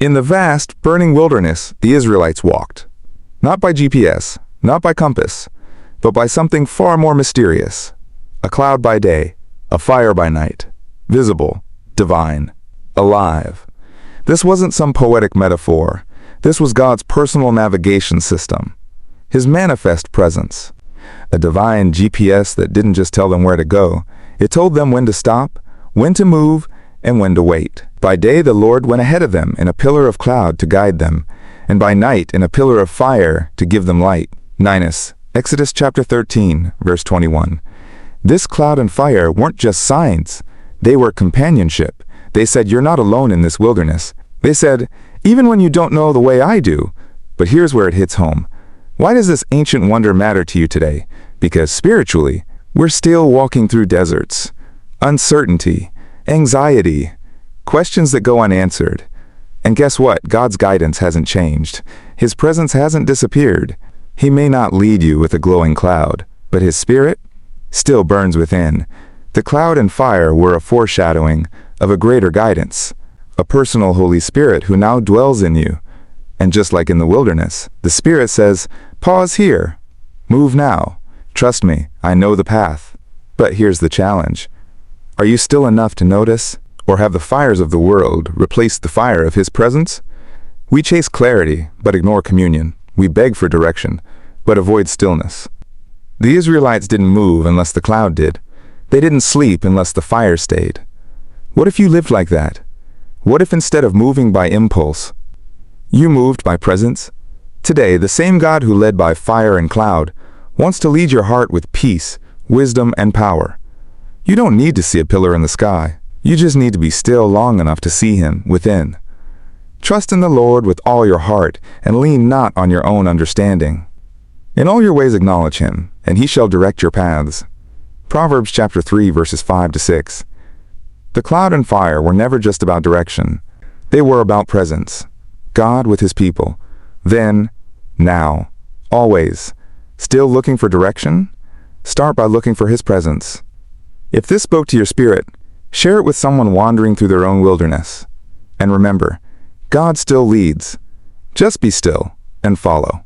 In the vast, burning wilderness, the Israelites walked. Not by GPS, not by compass, but by something far more mysterious. A cloud by day, a fire by night. Visible, divine, alive. This wasn't some poetic metaphor. This was God's personal navigation system. His manifest presence. A divine GPS that didn't just tell them where to go. It told them when to stop, when to move, and when to wait. By day the Lord went ahead of them in a pillar of cloud to guide them, and by night in a pillar of fire to give them light. Ninus, Exodus chapter 13, verse 21. This cloud and fire weren't just signs. They were companionship. They said, you're not alone in this wilderness. They said, even when you don't know the way I do. But here's where it hits home. Why does this ancient wonder matter to you today? Because spiritually, we're still walking through deserts. Uncertainty, anxiety, questions that go unanswered. And guess what? God's guidance hasn't changed. His presence hasn't disappeared. He may not lead you with a glowing cloud, but His Spirit still burns within. The cloud and fire were a foreshadowing of a greater guidance, a personal Holy Spirit who now dwells in you. And just like in the wilderness, the Spirit says, pause here, move now, trust me, I know the path. But here's the challenge. Are you still enough to notice? Or have the fires of the world replaced the fire of His presence? We chase clarity, but ignore communion. We beg for direction, but avoid stillness. The Israelites didn't move unless the cloud did. They didn't sleep unless the fire stayed. What if you lived like that? What if instead of moving by impulse, you moved by presence? Today, the same God who led by fire and cloud wants to lead your heart with peace, wisdom, and power. You don't need to see a pillar in the sky. You just need to be still long enough to see Him within. Trust in the Lord with all your heart, and lean not on your own understanding. In all your ways acknowledge Him, and He shall direct your paths. Proverbs chapter 3, verses 5 to 6. The cloud and fire were never just about direction. They were about presence. God with His people. Then, now, always. Still looking for direction? Start by looking for His presence. If this spoke to your spirit, share it with someone wandering through their own wilderness. And remember, God still leads. Just be still and follow.